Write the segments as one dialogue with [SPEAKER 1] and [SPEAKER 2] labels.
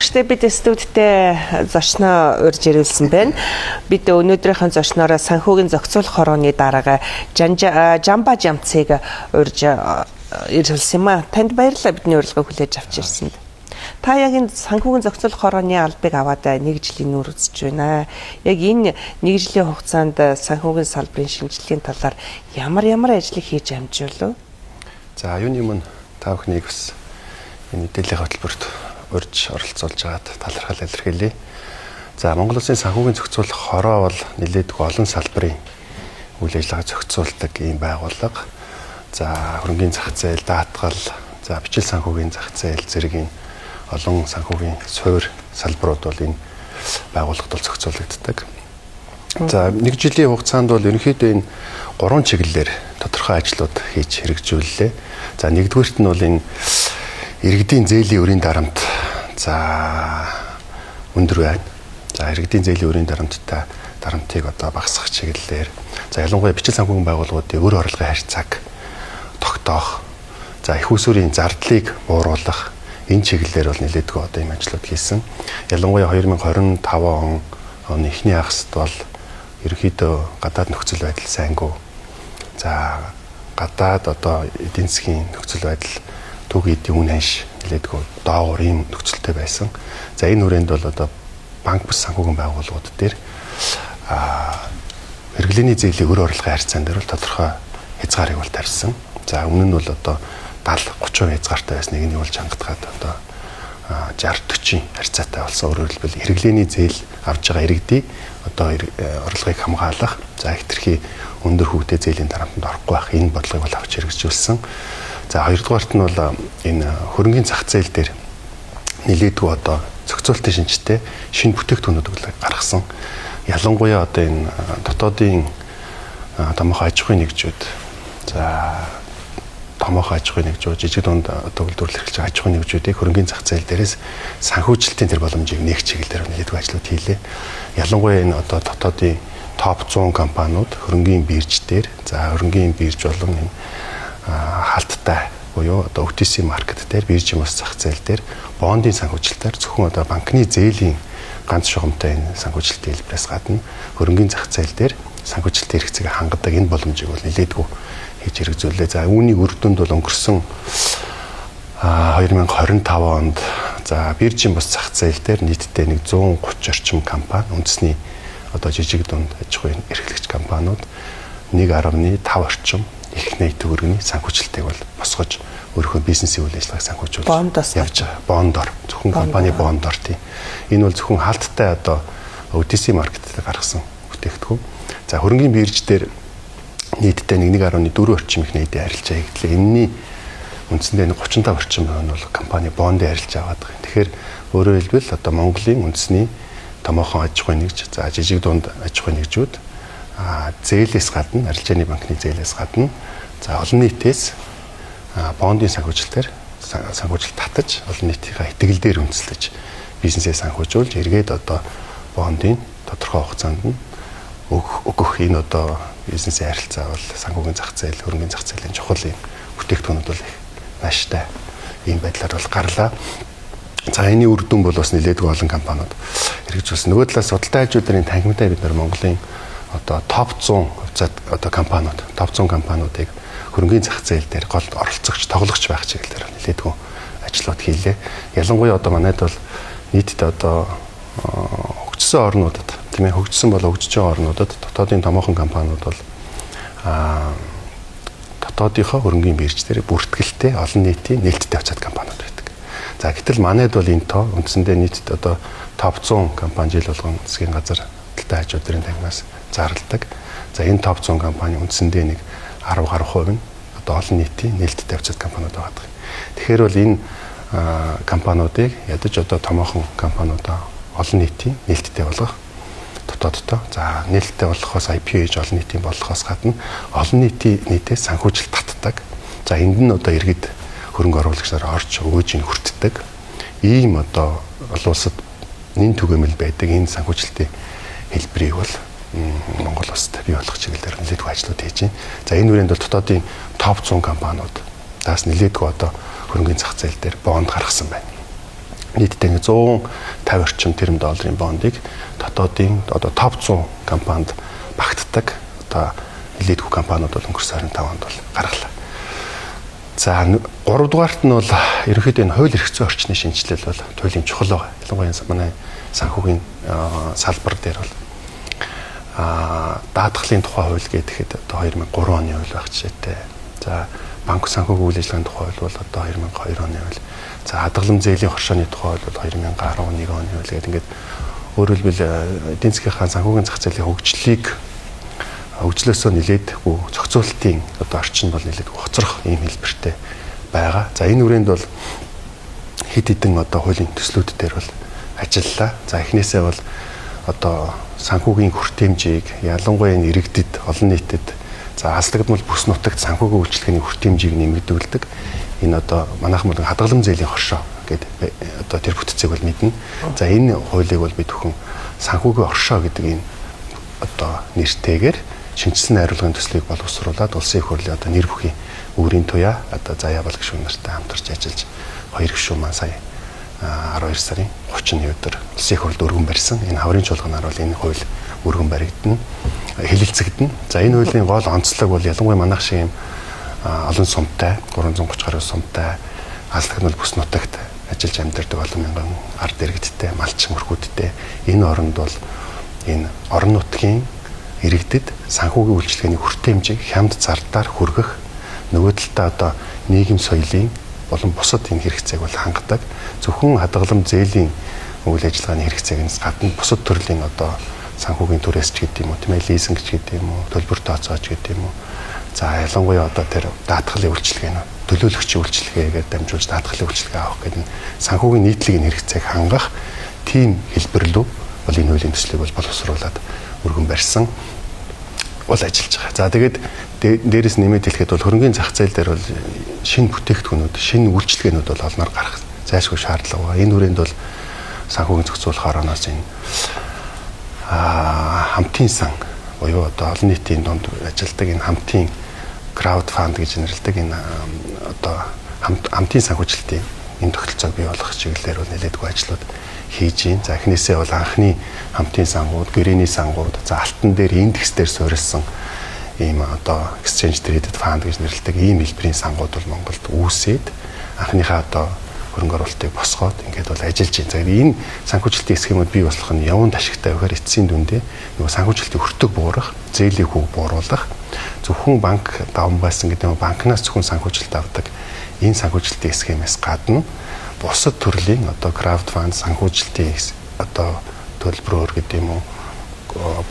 [SPEAKER 1] сонсогчдод бид студидтэй зочноо урьж ирүүлсэн байна. Бид өнөөдрийнхөө зочноороо санхүүгийн зохицуулах хорооны дарга Жамба Жамцыг урьж ирүүлсэн юм а. Танд баярлалаа бидний урилгыг хүлээж авч ирсэнд. Та яг энэ санхүүгийн зохицуулах хорооны албыг аваад 1 жилийн нүр үзэж байна. Яг энэ 1 жилийн хугацаанд санхүүгийн салбарын шинжилгээний талаар ямар ажлыг хийж амжуулав?
[SPEAKER 2] За юуны өмнө та бүхнийг бас энэ мэдээллийн хөтөлбөрт урьж оролцуулж байгаад талархал илэрхийлье. За Монгол Улсын санхүүгийн зохицуулах хороо бол нэлээдгүй олон салбарын үйл ажиллагаа зохицуулдаг ийм байгууллага. За хөрөнгөний зах зээл, даатгал, за бичил санхүүгийн зах зээл зэрэг энэ олон санхүүгийн суурь салбарууд бол энэ байгууллагад бол зохицуулагддаг. За 1 жилийн хугацаанд бол ерөнхийдөө энэ 3 чиглэлээр тодорхой ажлууд хийж хэрэгжүүллээ. За нэгдүгüүрт нь бол энэ иргэдийн зээлийн өрийн дарамт өндөр байна. За иргэдийн зээлийн өрийн дарамтыг одоо багасгах чиглэлээр за ялангуяа бичил санхүүгийн байгууллагуудын өр орлогын харьцааг тогтоох, за их усүрийн зардлыг бууруулах энэ чиглэлээр бол нэлээдгүй одоо ийм ажлууд хийсэн. Ялангуяа 2025 оны эхний хагасд бол ерөнхийдөө гадаад нөхцөл байдал сайнгүй. За гадаад одоо эдийн засгийн нөхцөл байдал түүхийдийн үн ханш нэлээдгүй доогуур ийм нөхцөлтэй байсан. За энэ хүрээнд бол одоо банк бус санхүүгийн байгууллагууд дээр хэрэглээний зээлийн өр орлогын харьцаан дээр бол тодорхой хязгаарыг бол тавьсан. За өмнө нь бол одоо 70-30% хязгаартай байсныг нь юулж хангахад одоо 60-40 харьцаатай болсон. Өөрөөр хэлбэл хэрэглээний зээл авж байгаа иргэдийн одоо орлогыг хамгаалах, за хэтэрхий өндөр хүүтэй зээлийн дарамтанд орохгүй байх энэ бодлогыг бол авч хэрэгжүүлсэн. За хоёрдугаарт нь бол энэ хөрөнгөний зах зээл дээр нэлээдгүй одоо зохицуулалтын шинжтэй шинэ бүтээгдэхүүнүүд гаргасан. Ялангуяа одоо энэ дотоодын томоохон аж ахуйн нэгжүүд, за томоохон аж ахуйн нэгжүүд, жижиг дунд төгөлдөр эрхэлж байгаа аж ахуйн нэгжүүдийг хөрөнгөний зах зээл дээрээс санхүүжилтийн тэр боломжийг нээх чиглэлээр нэлээдгүй ажлууд хийлээ. Ялангуяа энэ одоо дотоодын топ 100 компаниуд хөрөнгөний бирж дээр, за хөрөнгөний бирж болон энэ халттай буюу одоо OTC маркет дээр биржийн бус зах зээл дээр бондын санхүүжилтээр зөвхөн одоо банкны зээлийн ганц шугамтай энэ санхүүжилтийн хэлбэрээс гадна хөрөнгөний зах зээл дээр санхүүжилтийн хэрэгцээг хангадаг энэ боломжийг бол нэлээдгүй хийж хэрэгжүүлээ. За үүний үр дүнд бол өнгөрсөн 2025 онд за биржийн бус зах зээл дээр нийтдээ 130 орчим компани үндэсний одоо жижиг дунд аж ахуйн эрхлэгч компаниуд 1.5 орчим их нийт төгрөгийн санхүүжилтийг бол босгож өөрийнхөө бизнесийн үйл ажиллагааг санхүүжүүлж явж байгаа. Бондор зөвхөн компани бондор тийм. Энэ бол зөвхөн халттай одоо OTC маркетээр гаргасан бүтээгдэхүүн. За хөрөнгөний бирж дээр нийтдээ 1.4 орчим их нийтийн арилжаа хийгдлээ. Энэний үндсэндээ 35 орчим нь бол компани бондын арилжаа аваад байгаа. Тэгэхээр өөрөөр хэлбэл одоо Монголын үндэсний томоохон аж ахуйн нэгж, за жижиг дунд аж ахуйн нэгжүүд зээлээс гадна, арилжааны банкны зээлээс гадна, за олон нийтээс бондын санхүүжилтээр санхүүжилт татаж, олон нийтийн итгэл дээр үндэслэж бизнесээ санхүүжүүлж, эргээд одоо бондын тодорхой хугацаанд нь өгөх энэ одоо бизнесийн харилцаа бол санхүүгийн зах зээл, хөрөнгөний зах зээлийн чухал юм бүтээгдэхүүнүүд бол их нааштай ийм байдлаар бол гарлаа. За энэ үр дүн бол бас нэлээдгүй олон компаниуд хэрэгжүүлсэн. Нөгөө талаас судалтай хажуудын танхимтай бид нар Монголын одоо топ 100 одоо компаниуд, топ 100 компаниудыг хөрөнгөний зах зээл дээр гол оролцогч, тоглогч байх чиглэлээр нэлээдгүй ажлууд хийлээ. Ялангуяа одоо манайд бол нийтдээ одоо хөгжсөн орнуудад, тийм ээ, хөгжсөн бол хөгжиж байгаа орнуудад дотоодын томоохон компаниуд бол дотоодынхоо хөрөнгөний бирж дээр бүртгэлтэй олон нийтийн нээлттэй авчаад компаниуд байдаг. За гэтэл манайд бол энэ тоо үндсэндээ нийтдээ одоо топ 100 компани жил болгон засгийн газар талтай хажуудын тагнаас зарладаг. За энэ топ 100 компани үндсэндээ нэг 10 гаруй хувь нь одоо олон нийтийн нээлттэй авчаад компаниуд байгаа. Тэгэхээр бол энэ компаниудыг ядаж одоо томоохон компаниудаа олон нийтийн нээлттэй болгох дотооддоо за нээлттэй болохоос IPO хийж олон нийтийн болгохоос гадна олон нийтийн нийтээс санхүүжилт татдаг. За энд нь одоо иргэд хөрөнгө оруулагч нар орж өгөөжийг хүртдэг. Ийм одоо олон улсад нэн түгээмэл байдаг энэ санхүүжилтийн хэлбэрийг бол Монгол улсад бий болгох чиглэлээр нэлээдгүй ажлууд хийж байна. За энэ үрээнд бол дотоодын топ 100 компаниуд таас нэлээдгүй одоо хөрөнгөний зах зээл дээр бонд гаргасан байна. нийтдээ 150 орчим тэрбум долларын бондыг дотоодын одоо топ 100 компанид багтдаг одоо нэлээдгүй компаниуд бол өнгөрсөн 25 онд бол гаргалаа. За 3 дугаарт нь бол ерөнхийдөө энэ хууль эрх зүйн орчны шинжилэл бол туйлын чухал байгаа. Ялангуяа манай санхүүгийн салбар дээр бол даатгалын тухай хууль гэхэд одоо 2003 оны хууль байх жишээтэй. За банк санхүүгийн үйл ажиллагааны тухай хууль бол одоо 2002 оны хууль. За хадгалам зээлийн хоршооны тухай хууль бол 2011 оны хууль гэдэг ингээд өөрөөр хэлбэл эдийн засгийн санхүүгийн зах зээлийн хөгжлөөсөө нэлээдгүй зохицуулалтын одоо орчин бол нэлээдгүй хоцрох ийм хэлбэртэй байгаа. За энэ үрээнд бол хэд хэдэн одоо хуулийн төслүүд дээр бол ажиллалаа. За эхнээсээ бол одоо санхүүгийн хүртээмжийг ялангуяа энэ иргэдэд олон нийтэд за хаслагдмал бүс нутагт санхүүгийн үйлчлэгээний хүртээмжийг нэмэгдүүлдэг. Энэ одоо манайхан бол хадгалам зээлийн хоршоо гэдэг одоо тэр бүтцийг бол мэднэ. За энэ хуулийг бол бид бүхэн санхүүгийн оршоо гэдэг энэ одоо нэртэйгээр шинжилсэн найруулгын төслийг боловсруулад улсын их хурлын одоо нэр бүхий өврийн туяа одоо заяа бол гишүүн нартай хамтарч ажиллаж хоёр гишүүн маань сая 12 сарын 30-ны өдөр улсын их хурлд өргөн барьсан. Энэ хаврын чуулганаар бол энэ хууль өргөн баригдана, хэлэлцэгдэнэ. За энэ хуулийн гол онцлог бол ялангуяа манайх шиг юм олон сумтай 330 гаруй сумтай хаслагдмал бүс нутагт ажиллаж амьдардаг олон мянган ард иргэдтэй, малчин мөрхүүдтэй энэ оронд бол энэ орон нутгийн иргэдэд санхүүгийн үйлчлэгээний хүртээмжийг хямд зардаар хүргэх нөгөө талдаа одоо нийгэм соёлын болон бусад энэ хэрэгцээг бол хангадаг. Зөвхөн хадгалам зээлийн үйл ажиллагааны хэрэгцээгнээс гадна бусад төрлийн одоо санхүүгийн түрээс ч гэдэг юм уу, тийм ээ, лизинг ч гэдэг юм уу, төлбөр тооцоож гэдэг юм уу. За ялангуяа одоо тэр даатгалын үйлчлэгээ нь төлөөлөгчийн үйлчлэгээгээр дамжуулж даатгалын үйлчлэгээ авах гэдэг нь санхүүгийн нийтлэгийн хэрэгцээг хангах тийм хэлбэрлүү бол энэ хуулийн төслийг бол боловсруулад өргөн барьсан бол ажиллаж байгаа. За тэгээд дээрээс нэмээд хэлэхэд бол хөрөнгөний зах зээл дээр бол шинэ бүтээгдэхүүнүүд, шинэ үйлчлэгээнүүд бол олноор гарах зайлшгүй шаардлага байна. Энэ хүрээнд бол санхүүгийн зохицуулах орооноос энэ хамтын сан буюу одоо олон нийтийн дунд ажилладаг энэ хамтын crowd fund гэж нэрлэдэг энэ одоо хамтын санхүүжилтийн энэ тогтолцоог бий болгох чиглэлээр бол нэлээдгүй ажлууд хийж байна. За эхнээсээ бол анхны хамтын сангууд, гэрээний сангууд, за алтан дээр индекс дээр суурилсан ийм одоо exchange traded fund гэж нэрлэдэг ийм хэлбэрийн сангууд бол Монголд үүсээд анхныхаа одоо хөрөнгө оруулалтыг босгоод ингээд бол ажиллаж байна. За энэ санхүүжилтийн схемүүд бий болох нь явуун ташигтай байхаар эцсийн дүндээ нөгөө санхүүжилтийн хүртэг буурах, зээлийн хүүг бууруулах, зөвхөн банк давмгайсан гэдэг нь банкнаас зөвхөн санхүүжилт авдаг энэ санхүүжилтийн схемээс гадна бусад төрлийн одоо краудфанд санхүүжилтийн одоо төлбөрөөр гэдэг юм уу,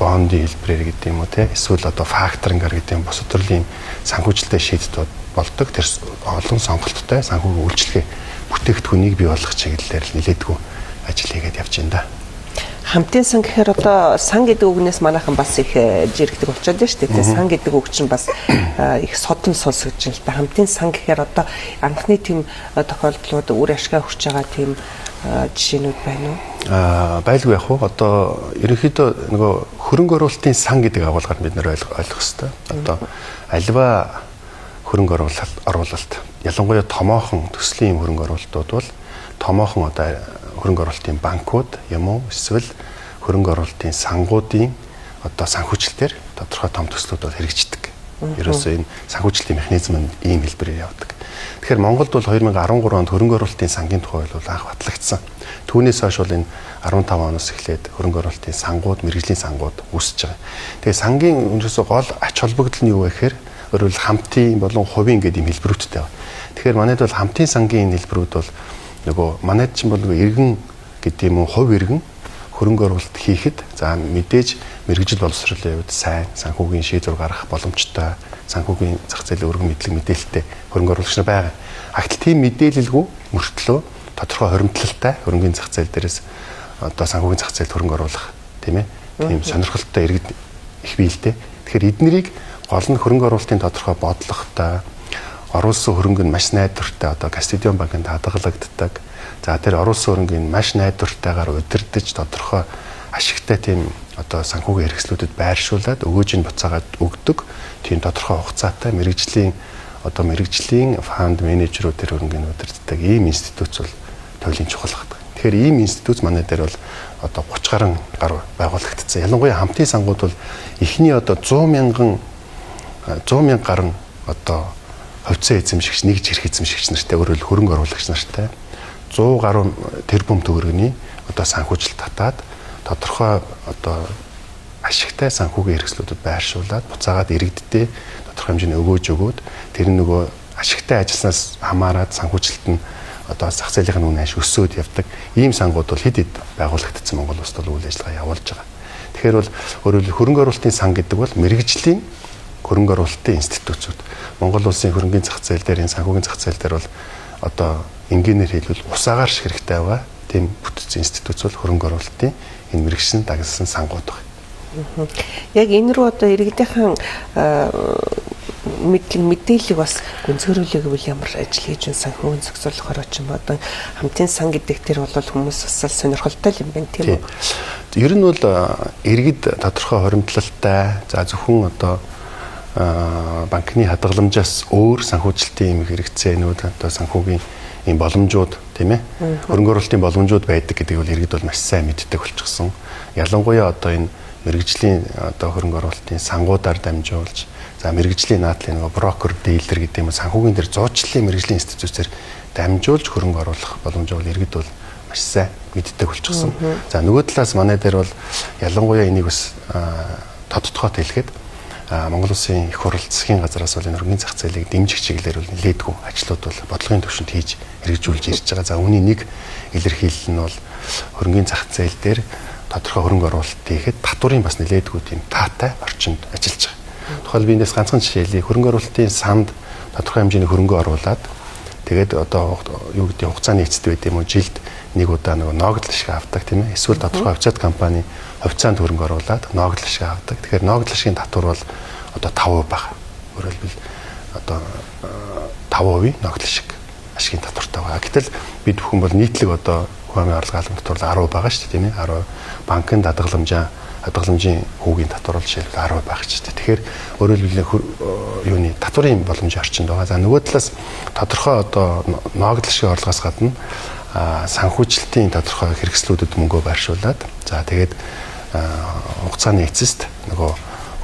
[SPEAKER 2] бондын хэлбэрээр гэдэг юм уу, эсвэл одоо факторингаар гэдэг юм бусад төрлийн санхүүжилттэй шийдэлт болдог. Тэр олон сонголттой санхүүгийн үйлчлэгээ бүтээгдэхүүнийг бий болгох чиглэлээр нэлээдгүй ажил хийгээд явж байна да.
[SPEAKER 1] Хамтын сан гэхээр одоо сан гэдэг үгнээс манайхан бас их жирэгдэг болчиход байна шүү дээ. Сан гэдэг үг чинь бас их содон сонсогдож байна л да. Хамтын сан гэхээр одоо анхны тийм тохиолдлууд үр ашгаа хүрч байгаа тийм жишээнүүд байна уу?
[SPEAKER 2] Байлгүй яг уу. Одоо ерөнхийдөө нөгөө хөрөнгө оруулалтын сан гэдэг агуулгаар бид нэр ойлгох хэрэгтэй. Одоо альва хөрөнгө оруулалт ялангуяа томоохон төслийн хөрөнгө оруулалтууд бол томоохон одоо хөрөнгө оруулалтын банкуд юм уу эсвэл хөрөнгө оруулалтын сангуудын одоо санхүүжилтээр тодорхой том төслүүд бол хэрэгждэг. Ерөөсөө энэ санхүүжилтийн механизм нь ийм хэлбэрээр явдаг. Тэгэхээр Монголд бол 2013 онд хөрөнгө оруулалтын сангийн тухай бол анх батлагдсан. Түүнээс хойш бол энэ 15 оноос эхлээд хөрөнгө оруулалтын сангууд, мэргэжлийн сангууд үүсэж байгаа. Тэгээ сангийн ерөөсөө гол ач холбогдол нь юу вэ гэхээр өөрөөр хамтын болон хувийн гэдэг юм хэлбэрүүдтэй байна. Тэгэхээр манайд бол хамтын сангийн хэлбэрүүд бол нөгөө манайд ч бол иргэн гэдэг юм уу, хувь иргэн хөрөнгө оруулалт хийхэд за мэдээж мэргэжил боловсролын хувьд сайн санхүүгийн шийдвэр гаргах боломжтой, санхүүгийн зах зээлийн өргөн мэдлэг мэдээлэлтэй хөрөнгө оруулагч нар байгаа. Агтл тийм мэдээлэлгүй мөртлөө тодорхой хоримтлалтай хөрөнгөний зах зээл дээрээс одоо санхүүгийн зах зээлд хөрөнгө оруулах тийм ээ. Тийм сонирхолтой иргэд их бий л дээ. Тэгэхээр эднэрийг гол нь хөрөнгө оруулалтын тодорхой бодлоготой оруулсан хөрөнгө нь маш найдвартай одоо Кастидион банкнд хадгалагддаг. За тэр оруулсан хөрөнгө нь маш найдвартайгаар удирдах тодорхой ашигтай тийм одоо санхүүгийн хэрэгслүүдэд байршуулад өгөөж нь буцаагаад өгдөг. Тийм тодорхой хугацаатай мэргэжлийн фанд менежерүүд тэр хөрөнгөний удирддаг ийм институт бол туйлын чухал байдаг. Тэгэхээр ийм институт манай дээр бол одоо 30 гаруй байгуулагдсан. Ялангуяа хамтын сангууд бол эхний одоо 100 мянган гаруй одоо хувьцаа эзэмшигч, нэгж хэрэг эзэмшигч нартай, өөрөөр хөрөнгө оруулагч нартай 100 гаруй тэрбум төгрөгийн одоо санхүүжилт татаад тодорхой одоо ашигтай санхүүгийн хэрэгслүүдэд байршуулад буцаагаад иргэддээ тодорхой хэмжээний өгөөж өгөөд тэр нөгөө ашигтай ажилласнаас хамаарат санхүүжилт нь одоо зах зээлийн үнэ аш өсөөд явдаг ийм сангууд бол хэд хэд байгуулагдсан Монгол улсад бол үйл ажиллагаа явуулж байгаа. Тэгэхээр бол өөрөөр хөрөнгө оруулалтын сан гэдэг бол мэрэгжлийн хөрөнгө оруулалтын институтууд. Монгол улсын хөрөнгөний зах зээл дээр, энэ санхүүгийн зах зээл дээр бол одоо энгийнээр хэлбэл усаагаар шиг хэрэгтэй байгаа тийм бүтцийн институт бол хөрөнгө оруулалтын энэ мэрэгшин дагсан сангууд байна.
[SPEAKER 1] Яг энэ рүү одоо иргэдийнхэн мэдээллийг бас гүнзгийрүүлэх гэвэл ямар ажил хийж санхүүгийн зохицуулахаар ч юм одоо хамтын сан гэдэг тэр бол хүмүүс бас сонирхолтой юм байна тийм үү?
[SPEAKER 2] Ер нь бол иргэд тодорхой хоримтлалтай за зөвхөн одоо банкны хадгаламжаас өөр санхүүжилтийн юм хэрэгцээнүүд одоо санхүүгийн ийм боломжууд тийм ээ хөрөнгө оруулалтын боломжууд байдаг гэдгийг бол иргэд бол маш сайн мэддэг болчихсон. Ялангуяа одоо энэ мэрэгжлийн одоо хөрөнгө оруулалтын сангуудаар дамжуулж за мэрэгжлийн наадлын нөгөө брокер дилер гэдэг юм санхүүгийн дээр зуучлалын мэрэгжлийн институтээр дамжуулж хөрөнгө оруулах боломжийг иргэд бол маш сайн мэддэг болчихсон. За нөгөө талаас манай дээр бол ялангуяа энийг бас тодтогоот хэлэхэд Монгол Улсын их хурл засгийн газраас бол энэ хөрөнгөний зах зээлийг дэмжих чиглэлээр бол нэлээдгүй ажлууд бол бодлогын түвшинд хийж хэрэгжүүлж ирж байгаа. За үүний нэг илэрхийлэл нь бол хөрөнгөний зах зээл дээр тодорхой хөрөнгө оруулалт хийхэд татварын бас нэлээдгүй тийм таатай орчинд ажиллаж байгаа. Тухайлбал эндээс ганцхан жишээлээ хөрөнгө оруулалтын санд тодорхой хэмжээний хөрөнгө оруулаад тэгээд одоо юу гэдэг хугацааны эцэд байд юм уу жилд нэг удаа нөгөө ногдол шиг авдаг тийм ээ. Эсвэл тодорхой хувьцаат компани хувьцаанд хөрөнгө оруулаад ногдол шиг авдаг. Тэгэхээр ногдол шигын татвар бол одоо 5% байна. Өөрөөр хэлбэл одоо 5% ногдол шиг ашигын татвартай байгаа. Гэтэл бид бүхэн бол нийтлэг одоо хувийн орлогын албан татвар 10% байгаа шүү дээ тийм ээ. 10 банкнд хадгаламжийн хүүгийн татвар бол жишээлбэл 10% байх ч гэдэг. Тэгэхээр өөрөөр хэлбэл юуны татварын боломжийн орчинд байгаа. За нөгөө талаас тодорхой одоо ногдол шиг орлогоос гадна санхүүжилтийн тодорхой хэрэгслүүдэд мөнгөө байршуулад за тэгээд хугацааны эцэст нөгөө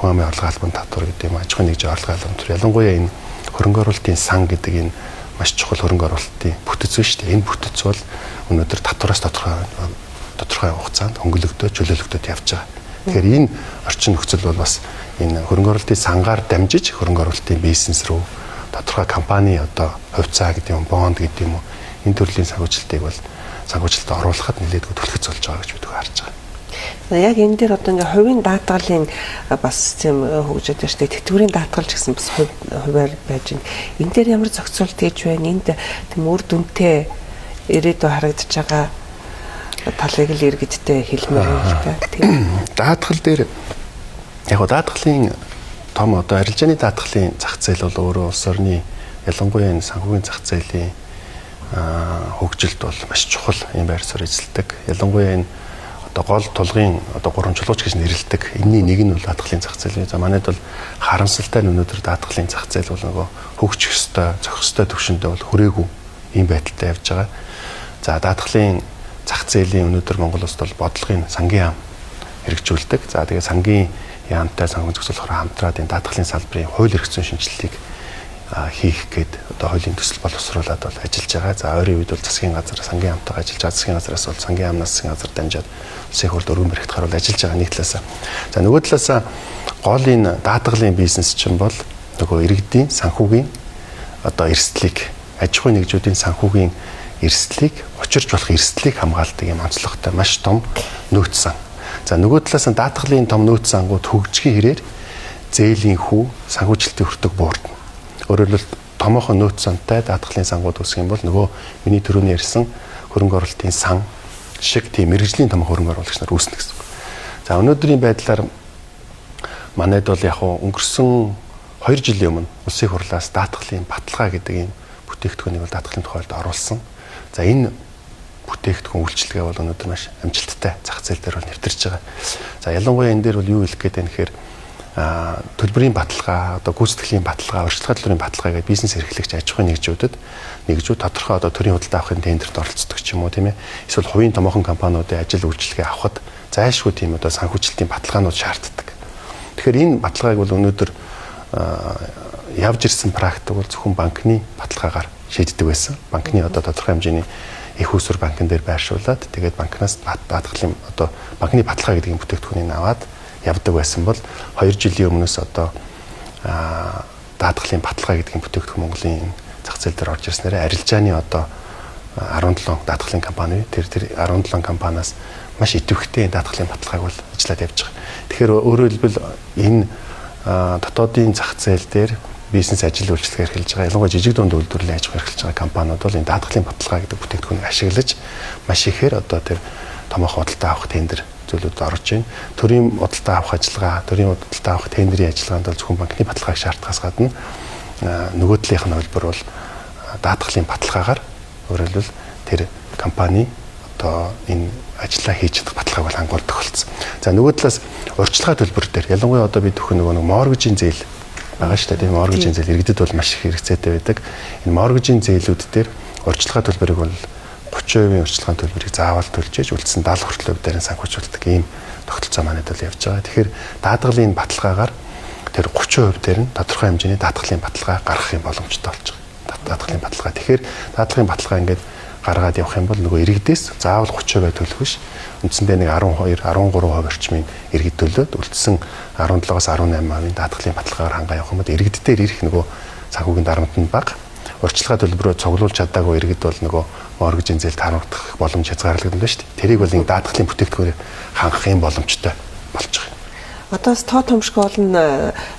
[SPEAKER 2] хувийн орлогын албан татвар гэдэг юм аж ахуйн нэгжийн орлогын албан татвар ялангуяа энэ хөрөнгө оруулалтын сан гэдэг энэ маш чухал хөрөнгө оруулалтын бүтэц байна шүү дээ. Энэ бүтэц бол өнөөдөр татвараас тодорхой хугацаанд хөнгөлөгдөж чөлөөлөгдөж явж байгаа. Тэгэхээр энэ орчин нөхцөл бол бас энэ хөрөнгө оруулалтын сангаар дамжиж хөрөнгө оруулалтын бизнес рүү тодорхой компани одоо хувьцаа гэдэг юм бонд гэдэг юм уу энэ төрлийн санхүүжилтийг бол санхүүжилтөд оруулахад нэлээдгүй төлөвлөж болж байгаа гэж бид харж байгаа.
[SPEAKER 1] Яг энэ дээр одоо ингээ хувийн даатгалын бас тийм хөгжөөд байна шүү дээ. Тэтгэврийн даатгалч гэсэн бас хуваар байж байна. Энэ дээр ямар зохицуулт хийж байна? Энд тийм үр дүнтэй ирээдүй харагдаж байгаа талыг л иргэдтэй хэлмээр байна тийм.
[SPEAKER 2] Даатгал дээр яг гоо даатгалын том одоо арилжааны даатгалын зах зээл бол өөрөө улс орны ялангуяа энэ санхүүгийн зах зээлийн хөгжилд бол маш чухал юм байр суурь эзэлдэг. Ялангуяа энэ одоо гол тулгын одоо гурамжлууч гэж нэрлэдэг. Энэний нэг нь бол даатгалын зах зээл. За манайд бол харамсалтай нь өнөөдөр даатгалын зах зээл бол нөгөө хөгжих ёстой, зохих ёстой төвшөндөө бол хүрээгүй ийм байдалтай явж байгаа. За даатгалын зах зээлийн өнөөдөр Монгол улсад бол бодлогын сангийн яам хэрэгжүүлдэг. За тэгээд сангийн яамтай санхүүгийн зохицуулахаар хамтраад энэ даатгалын салбарын хууль эрх зүйн шинжилгээг хийх гээд одоо хуулийн төсөл боловсруулад бол ажиллаж байгаа. За ойрын үед бол засгийн газар сангийн яамтайгаа ажиллаж байгаа. Засгийн газараас бол сангийн яамнаас засгийн газар дамжаад улсын хурлд өргөн барихтахаар бол ажиллаж байгаа нэг талаасаа. За нөгөө талаасаа гол энэ даатгалын бизнес чинь бол нөгөө иргэдийн санхүүгийн одоо эрсдлийг аж ахуйн нэгжүүдийн санхүүгийн эрсдлийг учирч болох эрсдлийг хамгаалдаг юм онцлогтой маш том нөөц сан. За нөгөө талаас нь даатгалын том нөөц сангууд хөгжихийн хэрээр зээлийн хүү санхүүжилтийн хүртэг буурдна. Өөрөөр хэлбэл томоохон нөөц сантай даатгалын сангууд үүсэх юм бол нөгөө миний түрүүний ярьсан хөрөнгө оруулалтын сан шиг тийм мэрэгжлийн томоохон хөрөнгө оруулагч нар үүснэ гэсэн үг. За өнөөдрийн байдлаар манайд бол яг өнгөрсөн 2 жилийн өмнө улсын хурлаас даатгалын баталгаа гэдэг ийм бүтээгдэхүүнийг бол даатгалын тухайлд оруулсан. За энэ бүтээгдэхүүн үйлчилгээ бол өнөөдөр маш амжилттай зах зээл дээр бол нэвтэрч байгаа. За ялангуяа энэ дээр бол юу хэлэх гээд байна гэхээр төлбөрийн баталгаа, одоо гүйцэтгэлийн баталгаа, урьдчилгаа төлбөрийн баталгаа гэдэг бизнес эрхлэгч аж ахуйн нэгжүүдэд тодорхой одоо төрийн худалдаа авахын тендерт оролцдог ч юм уу тийм ээ. Эсвэл хувийн томоохон компаниудын ажил үйлчилгээ авахд зайлшгүй тийм одоо санхүүжилтийн баталгаанууд шаарддаг. Тэгэхээр энэ баталгааг бол өнөөдөр явж ирсэн практик бол зөвхөн банкны баталгаагаар шийддэг байсан. Банкны одоо тодорхой хэмжээний их усүр банкн дээр байршуулад тэгээд банкнаас даатгалын одоо банкны баталгаа гэдэг бүтээгдэхүүнийг аваад явдаг байсан бол 2 жилийн өмнөөс одоо даатгалын баталгаа гэдэг бүтээгдэхүүн Монголын зах зээл дээр орж ирснээр арилжааны одоо 17 даатгалын компани тэр 17 компаниас маш идэвхтэй даатгалын баталгааг бол ажиллаад явж байгаа. Тэгэхээр өөрөөр хэлбэл энэ дотоодын зах зээл дээр бизнес ажил үйлчлэгээ эрхэлж байгаа ялангуяа жижиг дунд үйлдвэрлэлийн аж ахуй эрхэлж байгаа компаниуд бол энэ даатгалын баталгаа гэдэг бүтээгдэхүүнийг ашиглаж маш ихээр одоо тэр томоохон худалдаа авах тендер зүйлүүд орж байна. Төрийн худалдаа авах ажиллагаа, төрийн худалдаа авах тендерийн ажиллагаанд бол зөвхөн банкны баталгааг шаардахаас гадна нөгөө талынх нь хөлбөр бол даатгалын баталгаагаар өөрөөр хэлбэл тэр компани одоо энэ ажиллаа хийж чадах баталгааг бол хангуулдаг болсон. За нөгөө талаас урьдчилгаа төлбөр дээр ялангуяа одоо бид төхөн нөгөө моргежийн зээл байгаа шүү дээ. Моргежийн зээл иргэдэд бол маш их хэрэгцээтэй байдаг. Энэ моргежийн зээлүүд дээр урьдчилгаа төлбөрийг бол 30% урьдчилгааны төлбөрийг заавал төлж ээж үлдсэн 70 хүртэл хувь дээр санхүүжүүлдэг ийм тогтолцоо манайд бол явж байгаа. Тэгэхээр даатгалын баталгаагаар тэр 30% дээр нь тодорхой хэмжээний даатгалын баталгаа гаргах юм боломжтой болж байгаа. Даатгалын баталгаа. Тэгэхээр даатгалын баталгаа ингээд гаргаад явах юм бол нөгөө иргэдээс заавал 30% төлөх биш. Үндсэндээ нэг 12, 13% орчмын иргэд төлөөд үлдсэн 17-аас 18% даатгалын баталгаагаар хангаа явах юм бол иргэддээр ирэх нөгөө санхүүгийн дарамт нь бага. Урьдчилгаа төлбөрөө цуглуулж чадаагүй иргэд бол нөгөө моргежийн зээлд харамдах боломж хязгаарлагдсан байна шүү дээ. Тэрийг бол нэг даатгалын бүтээгдэхүүнээр хангах юм боломжтой болж байгаа.
[SPEAKER 1] Одоо тоо томшгүй олон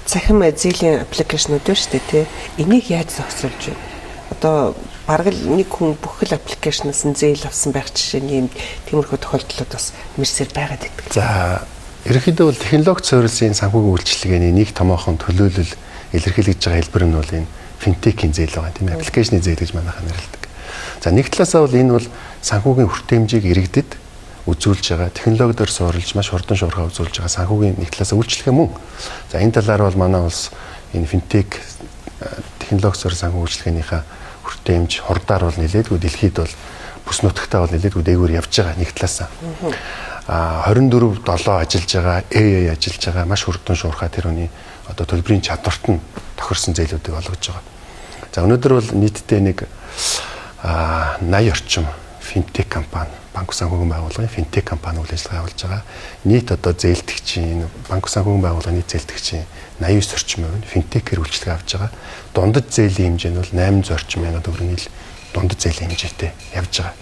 [SPEAKER 1] цахим зээлийн аппликейшнүүд байна шүү дээ, тий. Энийг яаж зохицуулж байна? Одоо бараг л нэг хүн бүх л аппликейшнаас нь зээл авсан байх жишээний юм тиймэрхүү тохиолдлууд бас мэрсээр байгаад байдаг.
[SPEAKER 2] За, ерөнхийдөө бол технологи суурилсан санхүүгийн үйлчилгээний нэг томоохон төлөөлөл илэрхийлж байгаа хэлбэр нь бол энэ финтекийн зээл байгаа тийм ээ. Аппликейшны зээл гэж манайхан нэрлэдэг. За, нэг талаасаа бол энэ бол санхүүгийн хүртээмжийг иргэдэд үзүүлж байгаа технологиор суурилж маш хурдан шуурхай үзүүлж байгаа санхүүгийн нэг талаасаа үйлчлэх юм уу. За, энэ талаар бол манай улс энэ финтек технологи суурь санхүү үйлчлэгээнийхээ хүртээмж хурдаар бол нэлээдгүй дэлхийд бол бүс нутагтаа бол нэлээдгүй дээгүүр явж байгаа нэг талаасаа. 24/7 ажиллаж байгаа, AI ажиллаж байгаа маш хурдан шуурхай тэр хүний одоо төлбөрийн чадварт нь тохирсон зээлүүдийг олгож байгаа. За, өнөөдөр бол нийтдээ нэг 80 орчим финтек компани, банк санхүүгийн байгууллагын финтек компани үйл ажиллагаа явуулж байгаа. Нийт одоо зээлдэгчийн банк санхүүгийн байгууллагын нийт зээлдэгчийн 89 орчим хувь финтекээр үйлчлэгээ авч байгаа. Дундад зээлийн хэмжээ нь бол 800 орчим мянган төгрөгийн дундад зээлийн хэмжээтэй явж байгаа.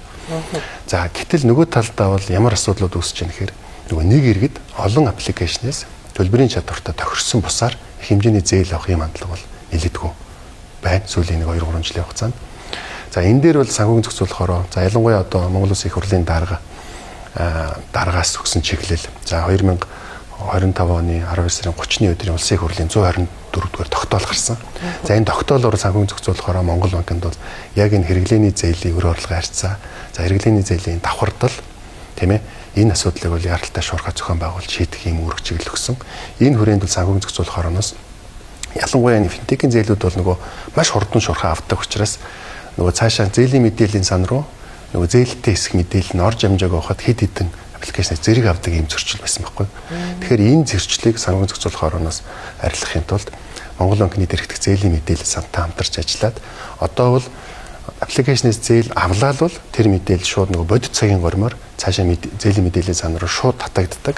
[SPEAKER 2] За, гэтэл нөгөө талдаа бол ямар асуудлууд үүсэж байна гэхээр нөгөө нэг иргэд олон аппликейшнээс төлбөрийн чадвартай тохирсон бусаар их хэмжээний зээл авах юм хандлага бол нэлээдгүй байна. Сүүлийн 2-3 жилийн хугацаанд. За, энэ дээр бол санхүүгийн зохицуулахороо за ялангуяа одоо Монгол Улсын их хурлын дараагаас өгсөн чиглэл. За, 2025 оны 12 сарын 30-ны өдрийн Улсын их хурлын 124-р тогтоол гарсан. За, энэ тогтоолоор санхүүгийн зохицуулахороо Монгол банкнд бол яг энэ хэрэглээний зээлийн өр орлогын харьцаа, за хэрэглээний зээлийн давхардал тийм ээ энэ асуудлыг бол яралтай шуурхай зохион байгуулж шийдэх юм үүрэг чиглэл өгсөн. Энэ хүрээнд бол санхүүгийн зохицуулах ороноос ялангуяа энэ финтекийн зээлүүд бол нөгөө маш хурдан шуурхай авдаг учраас нөгөө цаашаа зээлийн мэдээллийн сан руу нөгөө зээлтэй хэсэг мэдээлэл нь орж амжааг авахад хэд хэдэн аппликейшн зэрэг авдаг юм зөрчил байсан байхгүй. Тэгэхээр энэ зөрчлийг санхүүгийн зохицуулах ороноос арилгахын тулд Монгол банкны дэргэдэх зээлийн мэдээлэл сантай хамтарч ажиллаад одоо бол аппликейшнээс зээл авлаа бол тэр мэдээлэл шууд нөгөө бодит цагийн гормоор цаашаа зээлийн мэдээллийн сан руу шууд татагддаг.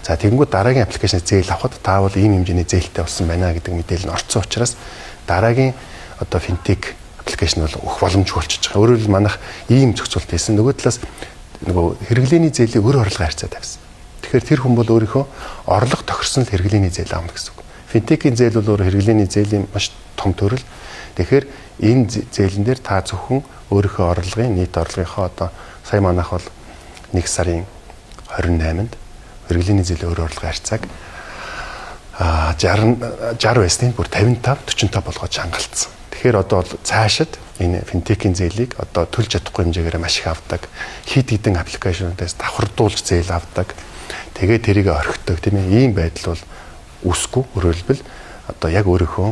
[SPEAKER 2] За, тэгэнгүүт дараагийн аппликейшнээс зээл авахд таавал ийм хэмжээний зээлтэй болсон байна гэдэг мэдээлэл нь орцсон учраас дараагийн одоо финтек аппликейшн бол өгөх боломжгүй болчихж байгаа. Өөрөөр хэлбэл манайх ийм зохицуулт хийсэн. Нөгөө талаас нөгөө хэрэглээний зээлийн өр орлогын харьцаа тавьсан. Тэгэхээр тэр хүн бол өөрийнхөө орлого тохирсон л хэрэглээний зээл авна гэсэн үг. Финтекийн зээл бол өөр хэрэглээний зээлийн маш том төрөл. Тэгэхээр энэ зээлэн дээр та зөвхөн өөрийнхөө орлогын нийт орлогынхоо одоо сая манайх бол 1 сарын 28-нд хэрэглээний зээлийн өр орлогын харьцааг 60 байсныг бүр 55-45 болгож хангалтсан. Тэгэхээр одоо цаашид энэ финтекийн зээлийг одоо төлж чадахгүй хэмжээгээр маш их авдаг. Хит хитэн аппликейшнуудаас давхардуулж зээл авдаг. Тэгээд тэрийг орхидог тийм ээ. Ийм байдал бол үүсэхгүй өөрөлдвөл одоо яг өөрийнхөө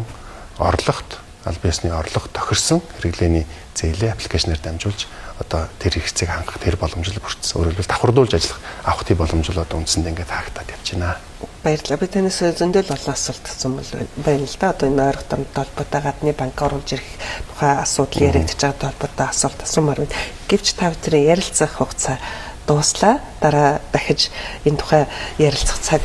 [SPEAKER 2] орлогот аль биесний орлого тохирсон хэрэглээний зээлээ аппликейшнээр дамжуулж одоо тэр хэрэгцээг хангах тэр боломжтой бүрдсэн. Өөрөлдвөл давхардуулж ажиллах авах тийм боломж бол одоо үндсэндээ ингээд хаагдаад явж байна.
[SPEAKER 1] Баярлалаа. Би танаас зөндөл олон асуулт асуусан байна л да. Одоо энэ ойрхон томтой холбоотой гадны банк оруулж ирэх тухай асуудал яригдж байгаа холбоотой асуулт асуумаар байна. Гэвч та бүхэн ярилцах хугацаа дууслаа. Дараа дахиж энэ тухай ярилцах цаг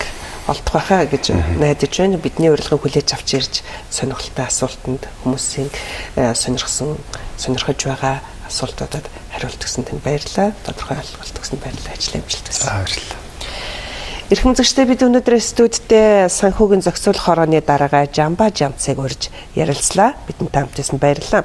[SPEAKER 1] олдох байхаа гэж найдаж байна. Бидний урилгыг хүлээж авч ирж сонирхолтой асуултанд хүмүүсийн сонирхож байгаа асуултуудад хариулт өгсөн танд баярлалаа. Тодорхой ойлголт өгсөнд баярлалаа. Ажил амжилт хүсье.
[SPEAKER 2] Баярлалаа.
[SPEAKER 1] Эрхэм зөвштэй бид өнөөдөр студидтэй санхүүгийн зохицуулах хорооны дараагаа Жамба Жамцыг урьж ярилцлаа. Бидэнтэй хамт байсан баярлалаа.